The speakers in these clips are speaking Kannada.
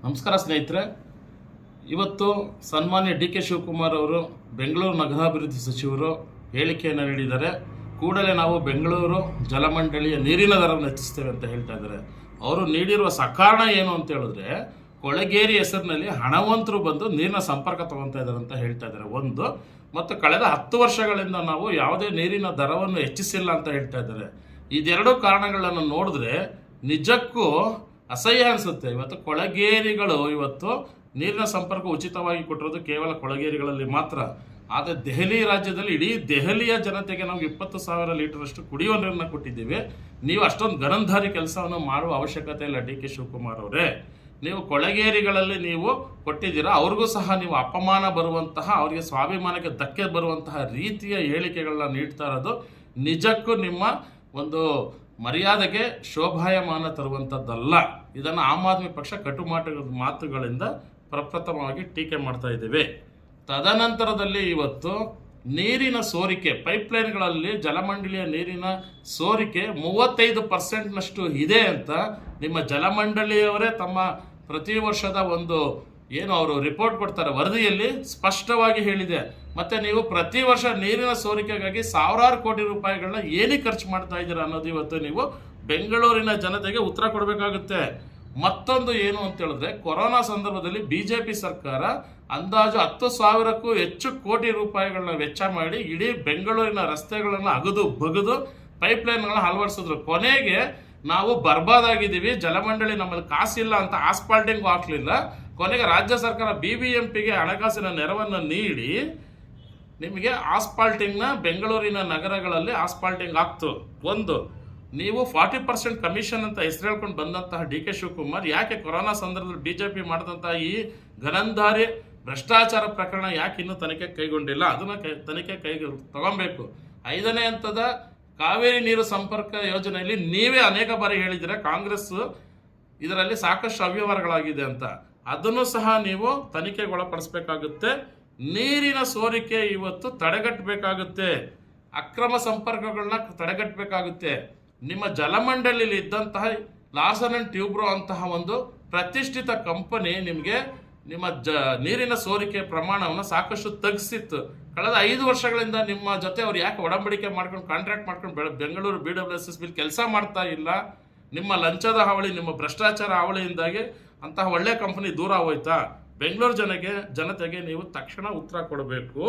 ನಮಸ್ಕಾರ ಸ್ನೇಹಿತರೆ. ಇವತ್ತು ಸನ್ಮಾನ್ಯ ಡಿ ಕೆ ಶಿವಕುಮಾರ್ ಅವರು ಬೆಂಗಳೂರು ನಗರಾಭಿವೃದ್ಧಿ ಸಚಿವರು ಹೇಳಿಕೆಯನ್ನು ನೀಡಿದ್ದಾರೆ. ಕೂಡಲೇ ನಾವು ಬೆಂಗಳೂರು ಜಲಮಂಡಳಿಯ ನೀರಿನ ದರವನ್ನು ಹೆಚ್ಚಿಸ್ತೇವೆ ಅಂತ ಹೇಳ್ತಾ ಇದ್ದಾರೆ. ಅವರು ನೀಡಿರುವ ಸಕಾರಣ ಏನು ಅಂತ ಹೇಳಿದ್ರೆ, ಕೊಳಗೇರಿ ಹೆಸರಿನಲ್ಲಿ ಹಣವಂತರು ಬಂದು ನೀರಿನ ಸಂಪರ್ಕ ತಗೊತಾ ಇದ್ದಾರೆ ಅಂತ ಹೇಳ್ತಾ ಇದ್ದಾರೆ. ಒಂದು ಮತ್ತು ಕಳೆದ 10 ವರ್ಷಗಳಿಂದ ನಾವು ಯಾವುದೇ ನೀರಿನ ದರವನ್ನು ಹೆಚ್ಚಿಸಿಲ್ಲ ಅಂತ ಹೇಳ್ತಾ ಇದ್ದಾರೆ. ಇದೆರಡು ಕಾರಣಗಳನ್ನು ನೋಡಿದ್ರೆ ನಿಜಕ್ಕೂ ಅಸಹ್ಯ ಅನಿಸುತ್ತೆ. ಇವತ್ತು ಕೊಳಗೇರಿಗಳು ಇವತ್ತು ನೀರಿನ ಸಂಪರ್ಕ ಉಚಿತವಾಗಿ ಕೊಟ್ಟಿರೋದು ಕೇವಲ ಕೊಳಗೇರಿಗಳಲ್ಲಿ ಮಾತ್ರ. ಆದರೆ ದೆಹಲಿ ರಾಜ್ಯದಲ್ಲಿ ಇಡೀ ದೆಹಲಿಯ ಜನತೆಗೆ ನಾವು 20,000 ಲೀಟರಷ್ಟು ಕುಡಿಯುವ ನೀರನ್ನು ಕೊಟ್ಟಿದ್ದೀವಿ. ನೀವು ಅಷ್ಟೊಂದು ಗನಂಧಾರಿ ಕೆಲಸವನ್ನು ಮಾಡುವ ಅವಶ್ಯಕತೆ ಇಲ್ಲ ಡಿ ಕೆ ಶಿವಕುಮಾರ್ ಅವರೇ. ನೀವು ಕೊಳಗೇರಿಗಳಲ್ಲಿ ನೀವು ಕೊಟ್ಟಿದ್ದೀರಾ, ಅವ್ರಿಗೂ ಸಹ ನೀವು ಅಪಮಾನ ಬರುವಂತಹ, ಅವರಿಗೆ ಸ್ವಾಭಿಮಾನಕ್ಕೆ ಧಕ್ಕೆ ಬರುವಂತಹ ರೀತಿಯ ಹೇಳಿಕೆಗಳನ್ನ ನೀಡ್ತಾ ಇರೋದು ನಿಜಕ್ಕೂ ನಿಮ್ಮ ಒಂದು ಮರ್ಯಾದೆಗೆ ಶೋಭಾಯಮಾನ ತರುವಂಥದ್ದಲ್ಲ. ಇದನ್ನು ಆಮ್ ಆದ್ಮಿ ಪಕ್ಷ ಮಾತುಗಳಿಂದ ಪ್ರಪ್ರಥಮವಾಗಿ ಟೀಕೆ ಮಾಡ್ತಾ ಇದ್ದೇವೆ. ತದನಂತರದಲ್ಲಿ ಇವತ್ತು ನೀರಿನ ಸೋರಿಕೆ, ಪೈಪ್ಲೈನ್ಗಳಲ್ಲಿ ಜಲಮಂಡಳಿಯ ನೀರಿನ ಸೋರಿಕೆ 35% ಇದೆ ಅಂತ ನಿಮ್ಮ ಜಲಮಂಡಳಿಯವರೇ ತಮ್ಮ ಪ್ರತಿ ವರ್ಷದ ಒಂದು ಏನು ಅವರು ರಿಪೋರ್ಟ್ ಕೊಡ್ತಾರೆ ವರದಿಯಲ್ಲಿ ಸ್ಪಷ್ಟವಾಗಿ ಹೇಳಿದೆ. ಮತ್ತು ನೀವು ಪ್ರತಿ ವರ್ಷ ನೀರಿನ ಸೋರಿಕೆಗಾಗಿ ಸಾವಿರಾರು ಕೋಟಿ ರೂಪಾಯಿಗಳನ್ನ ಏನಕ್ಕೆ ಖರ್ಚು ಮಾಡ್ತಾ ಇದ್ದೀರಾ ಅನ್ನೋದು ಇವತ್ತು ನೀವು ಬೆಂಗಳೂರಿನ ಜನತೆಗೆ ಉತ್ತರ ಕೊಡಬೇಕಾಗುತ್ತೆ. ಮತ್ತೊಂದು ಏನು ಅಂತ ಹೇಳಿದ್ರೆ, ಕೊರೋನಾ ಸಂದರ್ಭದಲ್ಲಿ BJP ಸರ್ಕಾರ ಅಂದಾಜು 10,000ಕ್ಕೂ ಹೆಚ್ಚು ಕೋಟಿ ರೂಪಾಯಿಗಳನ್ನ ವೆಚ್ಚ ಮಾಡಿ ಇಡೀ ಬೆಂಗಳೂರಿನ ರಸ್ತೆಗಳನ್ನು ಅಗದು ಬಗದು ಪೈಪ್ಲೈನ್ಗಳನ್ನ ಅಳವಡಿಸಿದ್ರು. ಕೊನೆಗೆ ನಾವು ಬರ್ಬಾದಾಗಿದ್ದೀವಿ, ಜಲಮಂಡಳಿ ನಮ್ಮಲ್ಲಿ ಕಾಸಿಲ್ಲ ಅಂತ ಆಸ್ಪಾಲ್ಟಿಂಗು ಹಾಕಲಿಲ್ಲ. ಕೊನೆಗೆ ರಾಜ್ಯ ಸರ್ಕಾರ BBMPಗೆ ಹಣಕಾಸಿನ ನೆರವನ್ನು ನೀಡಿ ನಿಮಗೆ ಆಸ್ಪಾಲ್ಟಿಂಗ್ನ ಬೆಂಗಳೂರಿನ ನಗರಗಳಲ್ಲಿ ಆಸ್ಪಾಲ್ಟಿಂಗ್ ಆಗ್ತು. ಒಂದು, ನೀವು 40% ಕಮಿಷನ್ ಅಂತ ಹೆಸರು ಹೇಳ್ಕೊಂಡು ಬಂದಂತಹ ಡಿ ಕೆ ಶಿವಕುಮಾರ್ ಯಾಕೆ ಕೊರೋನಾ ಸಂದರ್ಭದಲ್ಲಿ BJP ಮಾಡಿದಂತಹ ಈ ಗನಂಧಾರಿ ಭ್ರಷ್ಟಾಚಾರ ಪ್ರಕರಣ ಯಾಕೆ ಇನ್ನೂ ತನಿಖೆ ಕೈಗೊಂಡಿಲ್ಲ? ಅದನ್ನು ತನಿಖೆ ತಗೊಬೇಕು. 5ನೇ ಹಂತದ ಕಾವೇರಿ ನೀರು ಸಂಪರ್ಕ ಯೋಜನೆಯಲ್ಲಿ ನೀವೇ ಅನೇಕ ಬಾರಿ ಹೇಳಿದ್ದೀರ ಕಾಂಗ್ರೆಸ್ ಇದರಲ್ಲಿ ಸಾಕಷ್ಟು ಅವ್ಯವಹಾರಗಳಾಗಿದೆ ಅಂತ. ಅದನ್ನು ಸಹ ನೀವು ತನಿಖೆಗೆ ಒಳಪಡಿಸಬೇಕಾಗುತ್ತೆ. ನೀರಿನ ಸೋರಿಕೆ ಇವತ್ತು ತಡೆಗಟ್ಟಬೇಕಾಗುತ್ತೆ, ಅಕ್ರಮ ಸಂಪರ್ಕಗಳನ್ನ ತಡೆಗಟ್ಟಬೇಕಾಗುತ್ತೆ. ನಿಮ್ಮ ಜಲಮಂಡಳಿಯಲ್ಲಿ ಇದ್ದಂತಹ ಲಾರ್ಸನ್ ಅಂಡ್ ಟ್ಯೂಬ್ರೋ ಅಂತಹ ಒಂದು ಪ್ರತಿಷ್ಠಿತ ಕಂಪನಿ ನಿಮಗೆ ನಿಮ್ಮ ನೀರಿನ ಸೋರಿಕೆ ಪ್ರಮಾಣವನ್ನು ಸಾಕಷ್ಟು ತಗ್ಗಿಸಿತ್ತು. ಕಳೆದ 5 ವರ್ಷಗಳಿಂದ ನಿಮ್ಮ ಜೊತೆ ಅವ್ರು ಯಾಕೆ ಒಡಂಬಡಿಕೆ ಮಾಡ್ಕೊಂಡು ಕಾಂಟ್ರಾಕ್ಟ್ ಮಾಡ್ಕೊಂಡು ಬೆಂಗಳೂರು BWSSB ಕೆಲಸ ಮಾಡ್ತಾ ಇಲ್ಲ? ನಿಮ್ಮ ಲಂಚದ ಹಾವಳಿ, ನಿಮ್ಮ ಭ್ರಷ್ಟಾಚಾರ ಹಾವಳಿಯಿಂದಾಗಿ ಅಂತಹ ಒಳ್ಳೆ ಕಂಪನಿ ದೂರ ಹೋಯ್ತಾ? ಬೆಂಗಳೂರು ಜನತೆಗೆ ನೀವು ತಕ್ಷಣ ಉತ್ತರ ಕೊಡಬೇಕು.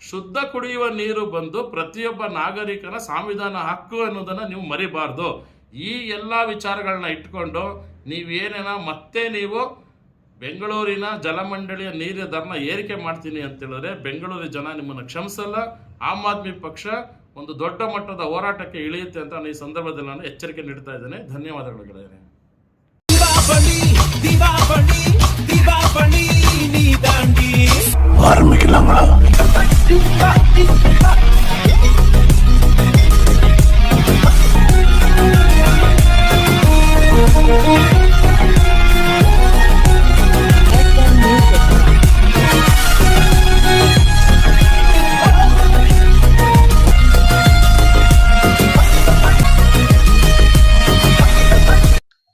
ಶುದ್ಧ ಕುಡಿಯುವ ನೀರು ಬಂದು ಪ್ರತಿಯೊಬ್ಬ ನಾಗರಿಕನ ಸಂವಿಧಾನ ಹಕ್ಕು ಅನ್ನೋದನ್ನು ನೀವು ಮರಿಬಾರ್ದು. ಈ ಎಲ್ಲ ವಿಚಾರಗಳನ್ನ ಇಟ್ಕೊಂಡು ನೀವೇನೇನ ಮತ್ತೆ ನೀವು ಬೆಂಗಳೂರಿನ ಜಲಮಂಡಳಿಯ ನೀರಿನ ದರನ ಏರಿಕೆ ಮಾಡ್ತೀನಿ ಅಂತ ಹೇಳಿದ್ರೆ ಬೆಂಗಳೂರು ಜನ ನಿಮ್ಮನ್ನು ಕ್ಷಮಿಸಲ್ಲ. ಆಮ್ ಆದ್ಮಿ ಪಕ್ಷ ಒಂದು ದೊಡ್ಡ ಮಟ್ಟದ ಹೋರಾಟಕ್ಕೆ ಇಳಿಯುತ್ತೆ ಅಂತ ಈ ಸಂದರ್ಭದಲ್ಲಿ ನಾನು ಎಚ್ಚರಿಕೆ ನೀಡ್ತಾ ಇದ್ದೇನೆ. ಧನ್ಯವಾದಗಳು ಗೆಳೆಯರೇ.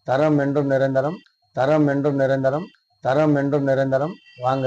தரம் என்றும் நிரந்தரம், தரம் என்றும் நிரந்தரம், தரம் என்றும் நிரந்தரம். வாங்க